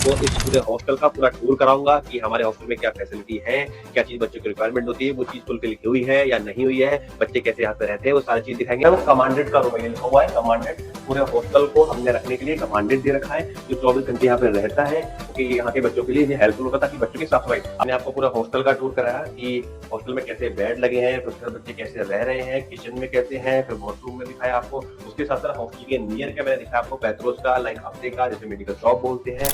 आपको इस पूरे हॉस्टल का पूरा टूर कराऊंगा कि हमारे हॉस्टल में क्या फैसिलिटी है, क्या चीज बच्चों की रिक्वायरमेंट होती है, वो चीज फुलफिल हुई है या नहीं हुई है, बच्चे कैसे यहाँ पे रहते हैं, वो सारी चीज दिखाएंगे। वो कमांडेड का रूम लिखा हुआ है, कमांडेड पूरे हॉस्टल को हमने रखने के लिए कमांडेड दे रखा है जो 24 घंटे यहाँ पे रहता है, क्योंकि यहाँ के बच्चों के लिए हेल्पफुल होगा ताकि बच्चों की साफ सफाई। हमने आपको पूरा हॉस्टल का टूर कराया कि हॉस्टल में कैसे बेड लगे हैं, बच्चे कैसे रह रहे हैं, किचन में कैसे हैं, फिर वॉशरूम में दिखाया आपको। उसके साथ साथ हॉस्टल के नियर का मैंने दिखाया आपको पैथरोज का, लाइक हफ्ते का, जैसे मेडिकल शॉप बोलते हैं।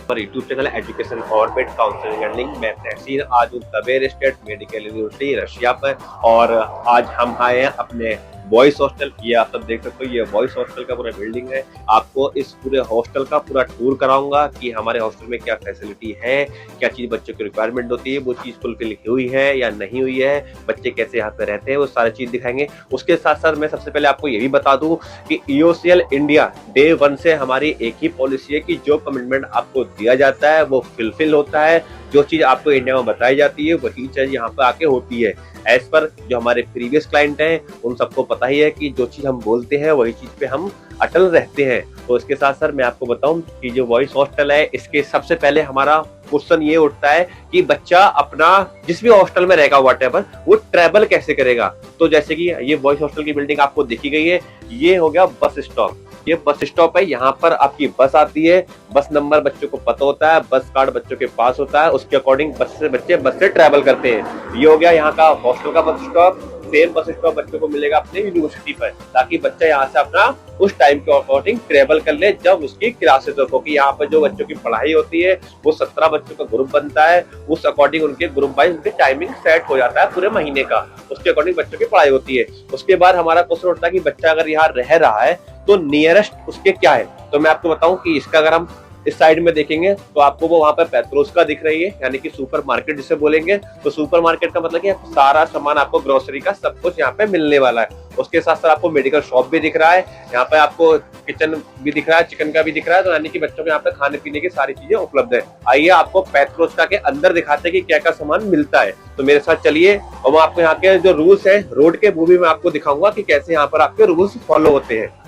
पर YouTube channel education orbit counselling learning. मैं तहसीन आज हूँ तबेर स्टेट मेडिकल यूनिवर्सिटी रशिया पर, और आज हम आए हैं अपने बॉयज हॉस्टल। ये आप सब देख सकते हो, ये बॉयज हॉस्टल का पूरा बिल्डिंग है। आपको इस पूरे हॉस्टल का पूरा टूर कराऊंगा कि हमारे हॉस्टल में क्या फैसिलिटी है, क्या चीज बच्चों की रिक्वायरमेंट होती है, वो चीज फुलफिल हुई है या नहीं हुई है, बच्चे कैसे यहाँ पे रहते हैं, वो सारी चीज दिखाएंगे। उसके साथ साथ मैं सबसे पहले आपको ये भी बता दूं कि EOCL इंडिया डे 1 से हमारी एक ही पॉलिसी है कि जो कमिटमेंट आपको दिया जाता है वो फुलफिल होता है। जो चीज आपको इंडिया में बताई जाती है वही चीज यहाँ पे आके होती है। एज पर जो हमारे प्रीवियस क्लाइंट हैं उन सबको पता ही है कि जो चीज हम बोलते हैं वही चीज पे हम अटल रहते हैं। तो इसके साथ साथ मैं आपको बताऊं कि जो वॉइस हॉस्टल है, इसके सबसे पहले हमारा क्वेश्चन ये उठता है कि बच्चा अपना जिस भी हॉस्टल में रहेगा व्हाटएवर, वो ट्रैवल कैसे करेगा। तो जैसे कि ये वॉइस हॉस्टल की बिल्डिंग आपको दिखी गई है, ये हो गया बस स्टॉप। ये बस स्टॉप है, यहाँ पर आपकी बस आती है, बस नंबर बच्चों को पता होता है, बस कार्ड बच्चों के पास होता है, उसके अकॉर्डिंग बच्चे बस से ट्रैवल करते हैं। ये हो गया यहाँ का हॉस्टल का bus stop. Same bus stop बच्चों को मिलेगा अपने यूनिवर्सिटी पर, ताकि बच्चा यहाँ से अपना उस टाइम के अकॉर्डिंग ट्रेवल कर ले जब उसकी क्लासेस हो। क्योंकि यहाँ पर जो बच्चों की पढ़ाई होती है वो 17 बच्चों का ग्रुप बनता है, उस अकॉर्डिंग उनके ग्रुप वाइज उनके टाइमिंग सेट हो जाता है पूरे महीने का, उसके अकॉर्डिंग बच्चों की पढ़ाई होती है। उसके बाद हमारा क्वेश्चन उठता है कि बच्चा अगर यहाँ रह रहा है तो नियरेस्ट उसके क्या है। तो मैं आपको बताऊं कि इसका अगर हम इस साइड में देखेंगे तो आपको वो वहां पर पैथरोज का दिख रही है, यानी कि सुपर मार्केट जिसे बोलेंगे। तो सुपर मार्केट का मतलब कि सारा सामान आपको ग्रोसरी का सब कुछ यहाँ पे मिलने वाला है। उसके साथ साथ आपको मेडिकल शॉप भी दिख रहा है, यहाँ पे आपको किचन भी दिख रहा है, चिकन का भी दिख रहा है। तो यानी कि बच्चों को यहाँ पे खाने पीने की सारी चीजें उपलब्ध है। आइए आपको पैथरोज का के अंदर दिखाते हैं कि क्या क्या सामान मिलता है। तो मेरे साथ चलिए, और मैं आपको यहाँ के जो रूल्स है रोड के वो भी मैं आपको दिखाऊंगा कि कैसे यहाँ पर आपके रूल्स फॉलो होते हैं।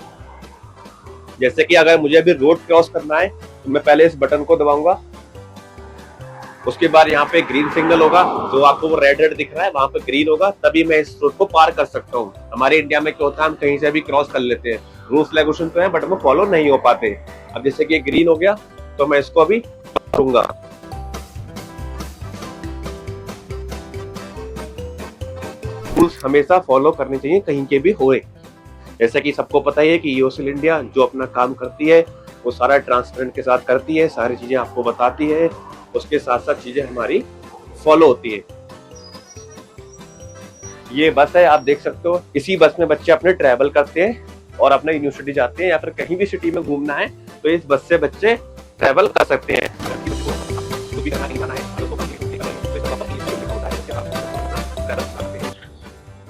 जैसे कि अगर मुझे अभी रोड क्रॉस करना है तो मैं पहले इस बटन को दबाऊंगा, उसके बाद यहाँ पे ग्रीन सिग्नल होगा, तो आपको वो रेड रेड दिख रहा है वहां पे ग्रीन होगा, तभी मैं इस रोड को पार कर सकता हूँ। हमारे इंडिया में क्या होता है, हम कहीं से भी क्रॉस कर लेते हैं, रूल्स रेगुलेशन तो है बट वो फॉलो नहीं हो पाते। अब जैसे कि ग्रीन हो गया तो मैं इसको अभी करूंगा। रूल्स हमेशा फॉलो करने चाहिए कहीं के भी होए। जैसा कि सबको पता ही है कि EOCL इंडिया जो अपना काम करती है वो सारा ट्रांसपेरेंट के साथ करती है, सारी चीजें आपको बताती है, उसके साथ साथ चीजें हमारी फॉलो होती है। ये बस है, आप देख सकते हो, इसी बस में बच्चे अपने ट्रैवल करते हैं और अपने यूनिवर्सिटी जाते हैं, या फिर कहीं भी सिटी में घूमना है तो इस बस से बच्चे ट्रैवल कर सकते हैं।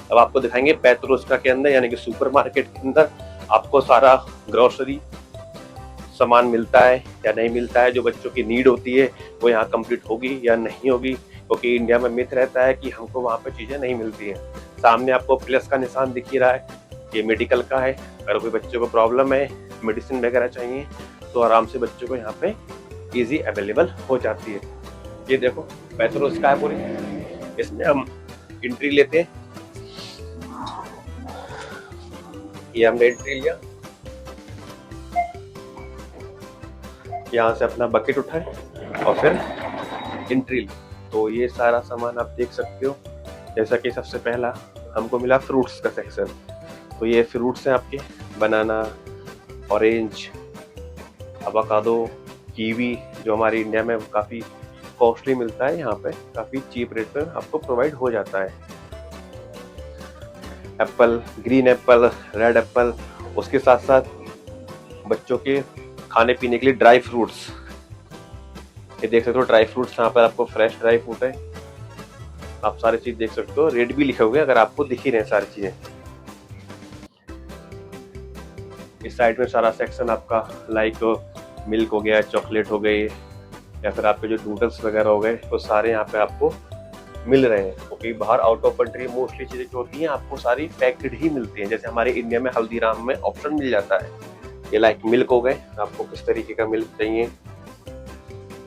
अब आपको दिखाएंगे पैथरोस्का के अंदर, यानी कि सुपर मार्केट के अंदर आपको सारा ग्रोसरी सामान मिलता है या नहीं मिलता है, जो बच्चों की नीड होती है वो यहाँ कंप्लीट होगी या नहीं होगी। क्योंकि इंडिया में मिथ रहता है कि हमको वहाँ पे चीजें नहीं मिलती हैं। सामने आपको प्लस का निशान दिख ही रहा है, ये मेडिकल का है। अगर कोई बच्चे को प्रॉब्लम है, मेडिसिन वगैरह चाहिए, तो आराम से बच्चों को यहाँ पे ईजी अवेलेबल हो जाती है। ये देखो पैथरोस्का है पूरी, इसमें हम एंट्री लेते हैं। ये हमने एंट्री लिया, यहाँ से अपना बकेट उठाए और फिर एंट्री ली। तो ये सारा सामान आप देख सकते हो। जैसा कि सबसे पहला हमको मिला फ्रूट्स का सेक्शन, तो ये फ्रूट्स हैं आपके बनाना, ऑरेंज, अवाकाडो, कीवी, जो हमारे इंडिया में काफ़ी कॉस्टली मिलता है, यहाँ पे काफ़ी चीप रेट पर आपको प्रोवाइड हो जाता है। Apple, green Apple, red Apple, उसके साथ साथ बच्चों के खाने पीने के लिए ड्राई फ्रूट्स, ये देख सकते हो ड्राई फ्रूट्स, यहाँ पर आपको फ्रेश ड्राई फ्रूट है, आप सारी चीज देख सकते हो, रेट भी लिखे हुए अगर आपको दिख ही रहे सारी चीजें। इस साइड में सारा सेक्शन आपका लाइक मिल्क हो गया, चॉकलेट हो गई, या फिर आपके जो नूडल्स वगैरह हो गए, वो सारे यहाँ पे आपको मिल रहे हैं। क्योंकि बाहर आउट ऑफ कंट्री मोस्टली चीजें जो होती हैं आपको सारी पैकेड ही मिलती हैं। जैसे हमारे इंडिया में हल्दीराम में ऑप्शन मिल जाता है, ये लाइक मिल्क हो गए, आपको किस तरीके का मिल्क चाहिए,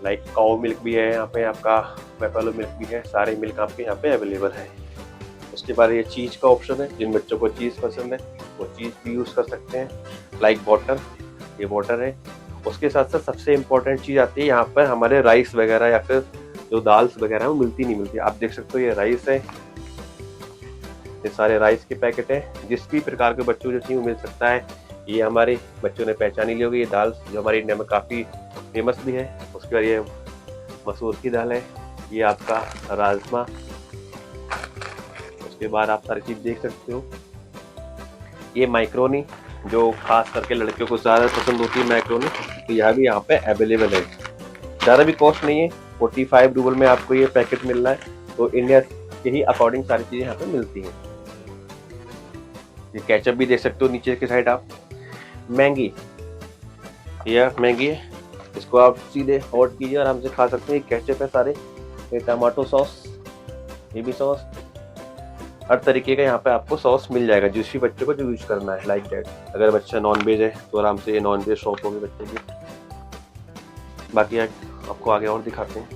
लाइक काऊ मिल्क भी है यहाँ पे, आपका बैफेलो मिल्क भी है, सारे मिल्क आपके यहाँ पे अवेलेबल है। उसके बाद ये चीज़ का ऑप्शन है, जिन बच्चों को चीज़ पसंद है वो चीज़ भी यूज़ कर सकते हैं। लाइक वाटर, ये वाटर है। उसके साथ साथ सबसे इम्पोर्टेंट चीज़ आती है यहाँ पर, हमारे राइस वगैरह या फिर जो दाल्स वगैरह है वो नहीं मिलती। आप देख सकते हो ये राइस है, ये सारे राइस के पैकेट है, जिस भी प्रकार के बच्चों को जो चाहिए वो मिल सकता है। ये हमारे बच्चों ने पहचान ही ली होगी, ये दाल जो हमारे इंडिया में काफ़ी फेमस भी है। उसके बाद ये मसूर की दाल है, ये आपका राजमा। उसके बाद आप सारी चीज़ देख सकते हो, ये मैक्रोनी जो खास करके लड़कियों को ज़्यादा पसंद होती है मैक्रोनी, तो यह भी यहाँ पे अवेलेबल है। ज़्यादा भी कॉस्ट नहीं है, 45 रूबल में आपको ये पैकेट मिल रहा है। तो इंडिया के ही अकॉर्डिंग सारी चीज़ें यहाँ पे मिलती हैं। ये केचप भी देख सकते हो नीचे की साइड आप। मैगी, यह मैगी है, इसको आप सीधे हॉट कीजिए आराम से खा सकते हैं। केचप है सारे, ये टमाटो सॉस, ये भी सॉस, हर तरीके का यहाँ पे आपको सॉस मिल जाएगा, जिस भी बच्चे को जो यूज करना है लाइक दैट। अगर बच्चा नॉन वेज है तो आराम से ये नॉन वेज शॉप होगी बच्चे की। बाकी आपको आगे और दिखाते हैं।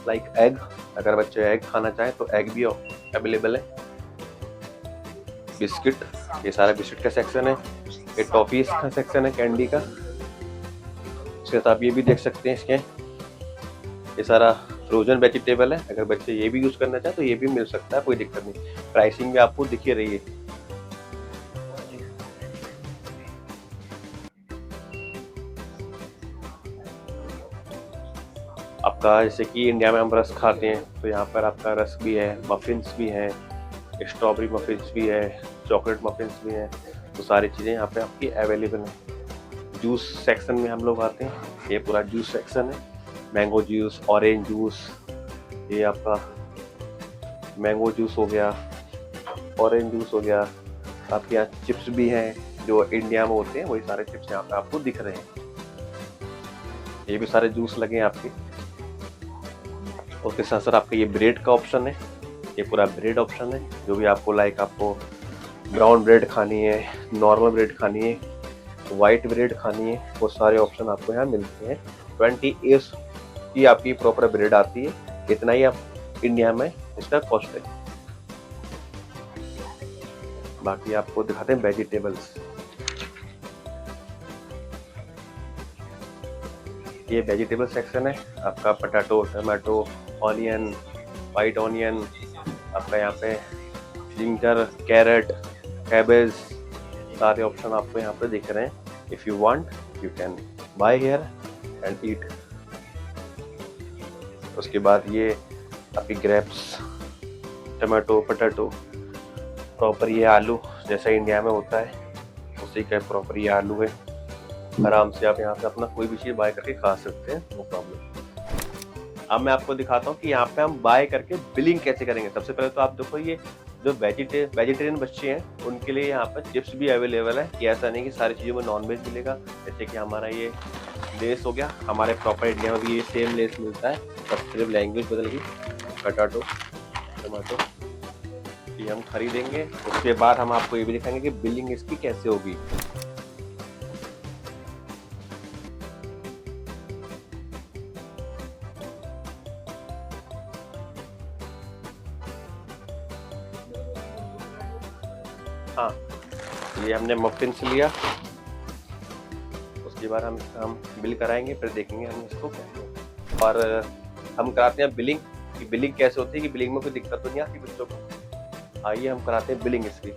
लाइक एग, अगर बच्चे एग खाना चाहे तो एग भी अवेलेबल है। बिस्किट, ये सारा बिस्किट का सेक्शन है। ये टॉफीज का सेक्शन है, कैंडी का। इसके साथ आप ये भी देख सकते हैं, इसके ये सारा फ्रोजन वेजिटेबल है। अगर बच्चे ये भी यूज करना चाहे तो ये भी मिल सकता है, कोई दिक्कत नहीं। प्राइसिंग भी आपको दिखी रही है। आपका जैसे कि इंडिया में हम रस खाते हैं, तो यहाँ पर आपका रस भी है, मफिन्स भी हैं, स्ट्रॉबेरी मफिन्स भी है, चॉकलेट मफिन्स भी हैं। तो सारी चीज़ें यहाँ पे आपकी अवेलेबल हैं। जूस सेक्शन में हम लोग आते हैं, ये पूरा जूस सेक्शन है। मैंगो जूस, ऑरेंज जूस, ये आपका मैंगो जूस हो गया, ऑरेंज जूस हो गया। आपके यहाँ चिप्स भी हैं जो इंडिया में होते हैं, वही सारे चिप्स यहाँ पे आपको दिख रहे हैं। ये भी सारे जूस लगे हैं आपके। उसके साथ साथ आपका ये ब्रेड का ऑप्शन है, ये पूरा ब्रेड ऑप्शन है। जो भी आपको लाइक आपको ब्राउन ब्रेड खानी है, नॉर्मल ब्रेड खानी है, वाइट ब्रेड खानी है, वो सारे ऑप्शन आपको यहाँ मिलते हैं। 28 की आपकी प्रॉपर ब्रेड आती है, इतना ही आप इंडिया में इसका कॉस्ट है। बाकी आपको दिखाते हैं वेजिटेबल्स। ये वेजिटेबल सेक्शन है आपका, potato, tomato, onion, white onion, आपका यहाँ पे जिंजर, कैरेट, कैबेज, सारे ऑप्शन आपको यहाँ पे दिख रहे हैं। If you want you can buy here and eat. उसके बाद ये आपकी ग्रेप्स, टमाटो, पोटैटो, प्रॉपर ये आलू जैसा इंडिया में होता है उसी का प्रॉपर ये आलू है। आराम से आप यहाँ से अपना कोई भी चीज़ बाय करके खा सकते हैं, नो प्रॉब्लम। अब मैं आपको दिखाता हूँ कि यहाँ पे हम बाय करके बिलिंग कैसे करेंगे। सबसे पहले तो आप देखो, ये जो वेजिटेरियन बच्चे हैं उनके लिए यहाँ पर चिप्स भी अवेलेबल है। कि ऐसा नहीं कि सारी चीज़ों में नॉन वेज मिलेगा। जैसे कि हमारा ये लेस हो गया, हमारे प्रॉपर इंडिया में भी ये सेम लेस मिलता है, बस सिर्फ लैंग्वेज बदल गई। पोटैटो, टमाटो ये हम खरीदेंगे। उसके बाद हम आपको ये भी दिखाएंगे कि बिलिंग इसकी कैसे होगी। हाँ, ये हमने मफिन्स लिया, उसके बाद हम इसका बिल कराएंगे, फिर देखेंगे हम इसको कैसे। और हम कराते हैं बिलिंग, कि बिलिंग कैसे होती है, कि बिलिंग में कोई दिक्कत तो नहीं आती बच्चों को। आइए हम कराते हैं बिलिंग इसकी।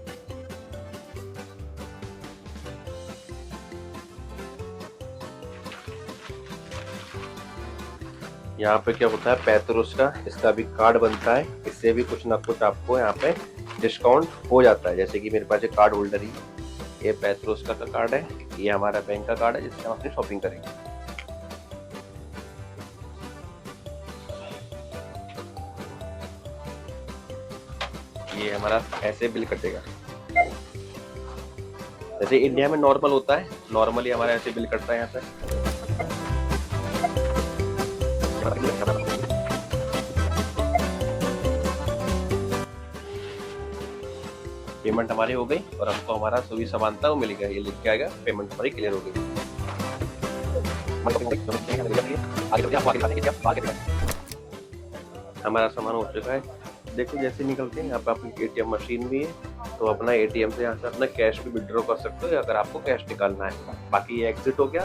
यहाँ पे क्या होता है, 35 का इसका भी कार्ड बनता है। इससे भी कुछ ना कुछ आपको यहाँ पे डिस्काउंट हो जाता है। जैसे कि मेरे पास एक कार्ड होल्डर ही, ये 35 का कार्ड है, ये हमारा बैंक का कार्ड है जिससे हम अपनी शॉपिंग करेंगे। ये हमारा ऐसे बिल कटेगा, जैसे इंडिया में नॉर्मल होता है, नॉर्मली हमारा ऐसे बिल कटता है यहाँ पे। पेमेंट हमारी हो गई और हमको हमारा जो भी सामान था वो मिल गया। ये लिख के आएगा पेमेंट हमारी क्लियर हो गई। हमारा सामान हो चुका है। देखो जैसे निकलते हैं, यहाँ पे आपकी एटीएम मशीन भी है, तो अपना एटीएम से यहाँ से अपना कैश भी विड्रॉ कर सकते हो अगर आपको कैश निकालना है। बाकी ये एग्जिट हो गया।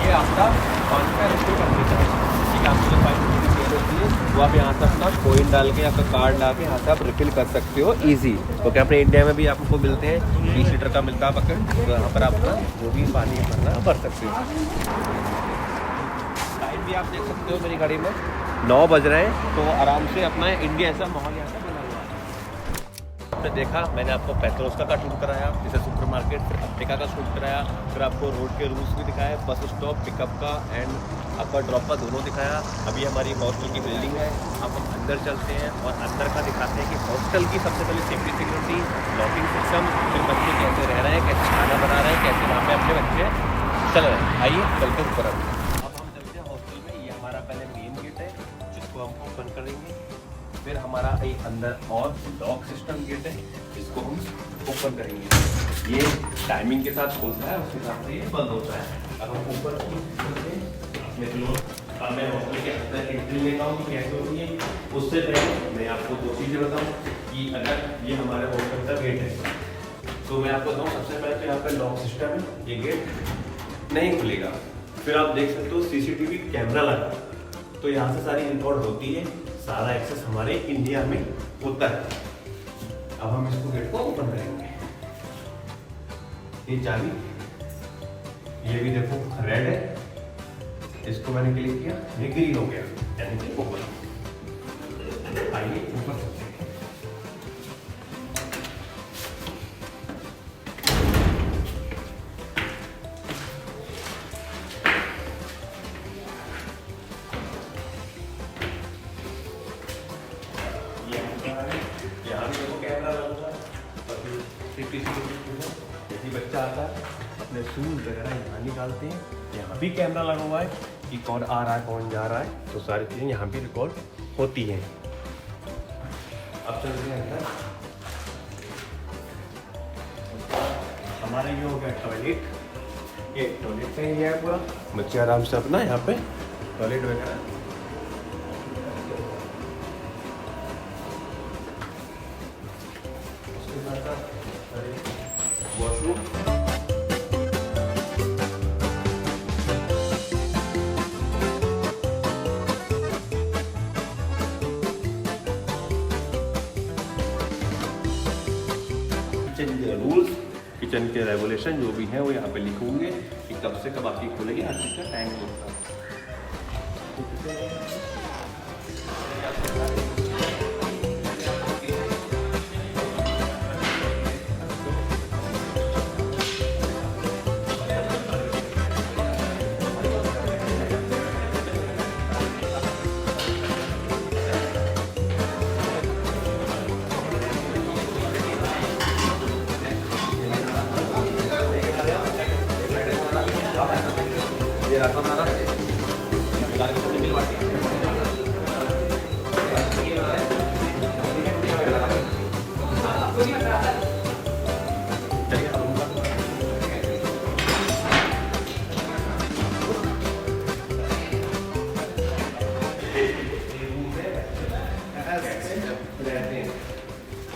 ये आपका 5 का रिफिल करने का है, ठीक है। आपको 5 रुपये की सेल होती है, वो आप यहाँ से अपना कॉइन डाल के, आपका कार्ड डाल के यहाँ से आप रिफिल कर सकते हो ईजी। क्योंकि अपने इंडिया में भी आपको मिलते हैं 20 लीटर का मिलता है बकेट, तो यहाँ पर आप अपना जो भी पानी भरना भर सकते हो। टाइम भी आप देख सकते हो मेरी गाड़ी में 9 बज रहे हैं, तो आराम से अपना इंडिया ऐसा माहौल यहाँ से बना हुआ है। आपने देखा, मैंने आपको पेट्रोस्का का टूर कराया, जैसे सुपर मार्केट, फिर अफ्रीका का शूट कराया, फिर आपको रोड के रूल्स भी दिखाए, बस स्टॉप, पिकअप का एंड आपका ड्रॉप का दोनों दिखाया। अभी हमारी हॉस्टल की बिल्डिंग है, अब हम अंदर चलते हैं और अंदर का दिखाते हैं कि हॉस्टल की सबसे पहले सेफ्टी सिक्योरिटी, लॉकिंग सिस्टम, फिर बच्चे कैसे रह रहे हैं, कैसे खाना बना रहे हैं, कैसे वहाँ पे अपने बच्चे चल रहे हैं। आइए चलते हैं ऊपर। अब हम चलते हैं हॉस्टल में। ये हमारा पहले मेन गेट है जिसको हम ओपन करेंगे, फिर हमारा एक अंदर और लॉक सिस्टम गेट है जिसको हम ओपन करेंगे। ये टाइमिंग के साथ खुलता है, उसके साथ ये बंद होता है। अब हम ऊपर मैं हॉस्टल के अंदर एंट्री लेता हूँ कि कैसे होती है। उससे पहले मैं आपको 2 चीज़ें बताऊँ कि अगर ये हमारे हॉस्टल का गेट है, तो मैं आपको बताऊँ सबसे पहले तो यहाँ पर लॉक सिस्टम है, ये गेट नहीं खुलेगा। फिर आप देख सकते हो सीसीटीवी कैमरा लगा, तो यहाँ से सारी रिकॉर्ड होती है, सारा एक्सेस हमारे इंडिया में होता है। अब हम इसको गेट को ओपन करेंगे। ये चाबी, ये भी देखो रेड है, इसको मैंने क्लिक किया, ये ग्रीन हो गया, यानी कि ओपन। आइए ऊपर चलते हैं। यहाँ भी देखो कैमरा लगा, यदि बच्चा आता है अपने शूज वगैरह यहाँ निकालते हैं, यहाँ भी कैमरा लगा हुआ है कि कौन आ रहा है कौन जा रहा है, तो सारी चीज़ें यहाँ भी रिकॉर्ड होती हैं। अब चलते हैं अंदर। हमारे ये हो गया टॉयलेट, ये टॉयलेट का एरिया है पूरा, बच्चे आराम से अपना यहाँ पे टॉयलेट वगैरह वॉशरूम। किचन के रूल्स, किचन के रेगुलेशन जो भी हैं वो यहाँ पे लिखे होंगे कि कब से कब आपकी खुलेगी, हर चीज़ का टाइम होता है। ये रखा था ना,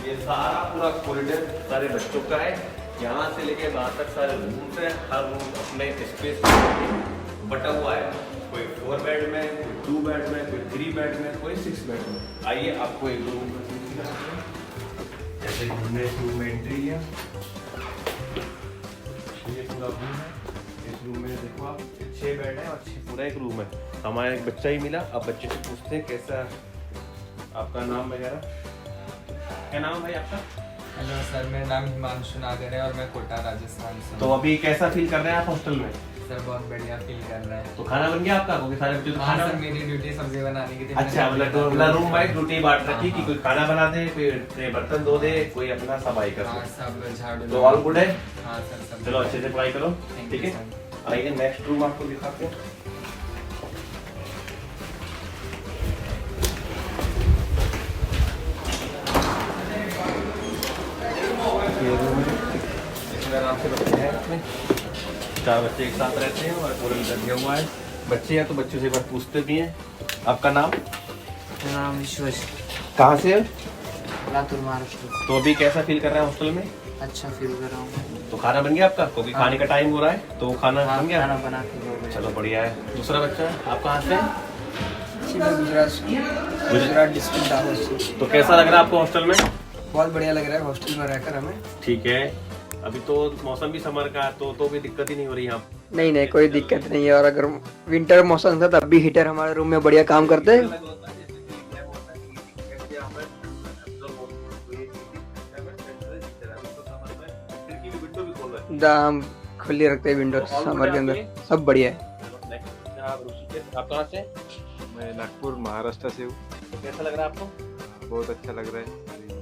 ये सारा पूरा कॉरिडोर सारे बच्चों का है, यहाँ से लेके वहाँ तक सारे रूम्स हैं, हर रूम अपने स्पेस बटा हुआ है। कोई 4 बेड में, कोई 2 बेड में, कोई 3 बेड में, कोई 6 बेड में। आइए आपको एक रूम जैसे हमने इस रूम में एंट्री लिया, ये पूरा रूम है। इस रूम में देखो आप 6 बेड है और 6 पूरा एक रूम है। हमारा एक बच्चा ही मिला। अब बच्चे से पूछते हैं कैसा आपका नाम वगैरह, क्या नाम है भाई आपका? हेलो सर, मेरा नाम हिमांशु नागर है और मैं कोटा राजस्थान से। तो अभी कैसा फील कर रहे हैं आप हॉस्टल में? सर बहुत बढ़िया फील कर रहा है। तो खाना बन गया आपका? क्योंकि सारे बच्चे तो खाना सर मेरी ड्यूटी सब्जी बनाने की थी। अच्छा, मतलब रूम वाइज ड्यूटी बांट रखी कि कोई खाना बना दे, कोई बर्तन धो दे, कोई अपना सफाई कर दे। सब झाड़ू। तो ऑल गुड है? हाँ सर सब। चलो अच्छे से पढ़ाई करो, ठीक है। आइए नेक्स्ट रूम आपको दिखाते हैं। ये रूम है, इसमें आराम से बच्चे हैं, इसमें 4 बच्चे एक साथ रहते हैं और पूरा इधर दिया हुआ है। बच्चे हैं तो बच्चों से एक बार पूछते भी हैं। आपका नाम? मेरा नाम विश्वेश, कहाँ से है? लातूर महाराष्ट्र। तो अभी कैसा फील कर रहे हैं हॉस्टल में? अच्छा फील कर रहा हूँ। तो खाना बन गया आपका? क्योंकि खाने का टाइम हो रहा है तो खाना बन गया? खाना बना के दो बजे। चलो बढ़िया है। दूसरा बच्चा आप कहाँ से? गुजरात डिस्ट्रिक्ट दाहोद से। तो कैसा लग रहा है आपको हॉस्टल में? बहुत बढ़िया लग रहा है हॉस्टल में रहकर हमें। ठीक है। अभी तो मौसम भी समर का है तो भी दिक्कत ही नहीं हो रही यहाँ। नहीं कोई दिक्कत नहीं है। और अगर विंटर मौसम था तब भी हीटर हमारे रूम में बढ़िया काम करते हैं। हम खुली रखते हैं विंडोज समर के अंदर, सब बढ़िया है। आप कहाँ से? मैं नागपुर महाराष्ट्र से हूँ। तो कैसा लग रहा है आपको? बहुत अच्छा लग रहा है।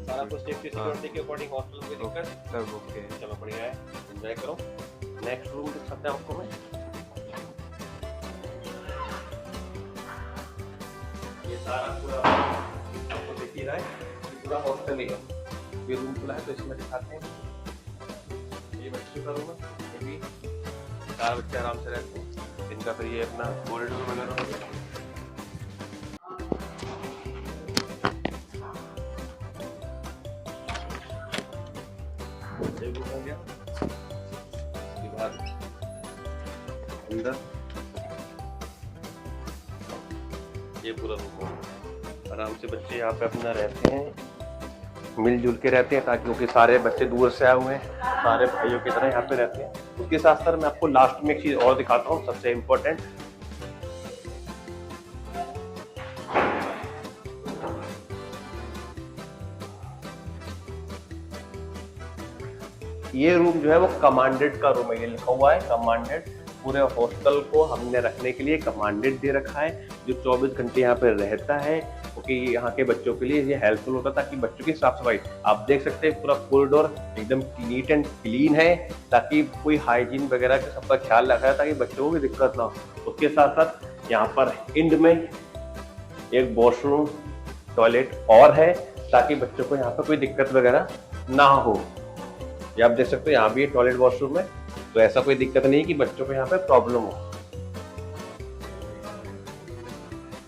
सारा कुछ सेफ्टी सिक्योरिटी के अकॉर्डिंग हॉस्टल में दिक्कत? सब ओके है। चलो बढ़िया है, एंजॉय करो। नेक्स्ट रूम दिख सकते हैं आपको मैं। ये सारा पूरा आपको दिख ही रहा है, ये पूरा हॉस्टल ही है। ये रूम खुला है तो इसमें दिखाते हैं। ये बच्चों का रूम है, ये भी 4 बच्चे आराम से रहते हैं। इनका फिर ये अपना कॉरिडोर वगैरह हो गया। हो गया उसके बाद अंदर ये पूरा रूम है। आराम से बच्चे यहाँ पे अपना रहते हैं, मिलजुल के रहते हैं, ताकि क्योंकि सारे बच्चे दूर से आए हुए हैं, सारे भाइयों की तरह यहाँ पे रहते हैं। उसके साथ साथ मैं आपको लास्ट में एक चीज और दिखाता हूँ, सबसे इम्पोर्टेंट। ये रूम जो है वो कमांडेड का रूम है, ये लिखा हुआ है कमांडेड। पूरे हॉस्टल को हमने रखने के लिए कमांडेड दे रखा है, जो 24 घंटे यहाँ पे रहता है, क्योंकि यहाँ के बच्चों के लिए ये हेल्पफुल होता है, ताकि बच्चों की साफ सफाई आप देख सकते हैं। पूरा कॉरिडोर एकदम नीट एंड क्लीन है, ताकि कोई हाइजीन वगैरह का सबका ख्याल रखा है, ताकि बच्चों को भी दिक्कत ना हो। उसके साथ साथ यहाँ पर एंड में एक वॉशरूम टॉयलेट और है, ताकि बच्चों को यहाँ पर कोई दिक्कत वगैरह ना हो। ये आप देख सकते हो, यहाँ भी टॉयलेट वॉशरूम है, तो ऐसा कोई दिक्कत नहीं कि बच्चों को यहाँ पे प्रॉब्लम हो।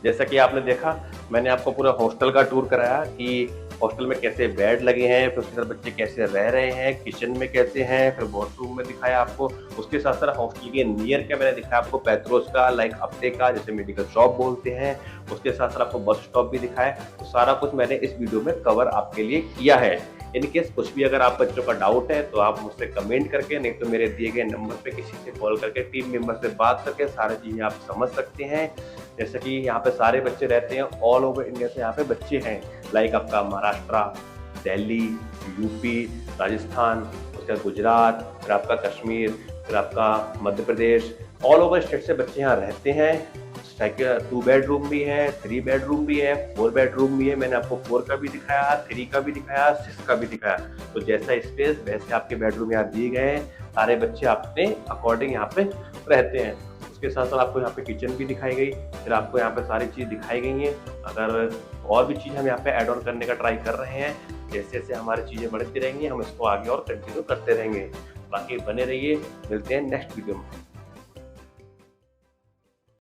जैसा कि आपने देखा, मैंने आपको पूरा हॉस्टल का टूर कराया कि हॉस्टल में कैसे बेड लगे हैं, फिर उसके साथ बच्चे कैसे रह रहे हैं, किचन में कैसे हैं, फिर वॉशरूम में दिखाया आपको। उसके साथ साथ हॉस्टल के नियर क्या मैंने दिखाया आपको, पेट्रोस का, लाइक हफ्ते का, जैसे मेडिकल शॉप बोलते हैं। उसके साथ साथ आपको बस स्टॉप भी दिखाया। तो सारा कुछ मैंने इस वीडियो में कवर आपके लिए किया है। इन केस कुछ भी अगर आप बच्चों का डाउट है तो आप मुझसे कमेंट करके, नहीं तो मेरे दिए गए नंबर पे किसी से कॉल करके, टीम मेंबर से बात करके सारी चीज़ें आप समझ सकते हैं। जैसे कि यहाँ पे सारे बच्चे रहते हैं, ऑल ओवर इंडिया से यहाँ पे बच्चे हैं, लाइक आपका महाराष्ट्र, दिल्ली, यूपी, राजस्थान, उसके बाद गुजरात, फिर आपका कश्मीर, फिर आपका Madhya Pradesh, all over state से बच्चे यहाँ रहते हैं। 2 बेडरूम भी है, 3 बेडरूम भी है, 4 बेडरूम भी है। मैंने आपको 4 का भी दिखाया, 3 का भी दिखाया, 6 का भी दिखाया। तो जैसा स्पेस वैसे आपके बेडरूम यहाँ दिए गए हैं। सारे बच्चे अपने अकॉर्डिंग यहाँ पे रहते हैं। उसके साथ साथ आपको यहाँ पे किचन भी दिखाई गई, फिर आपको यहाँ पे सारी चीज़ दिखाई गई हैं। अगर और भी चीज़ हम यहाँ पे ऐड ऑन करने का ट्राई कर रहे हैं, जैसे जैसे हमारी चीज़ें बढ़ती रहेंगी हम इसको आगे और कंटिन्यू करते रहेंगे। बाकी बने रहिए, मिलते हैं नेक्स्ट वीडियो में।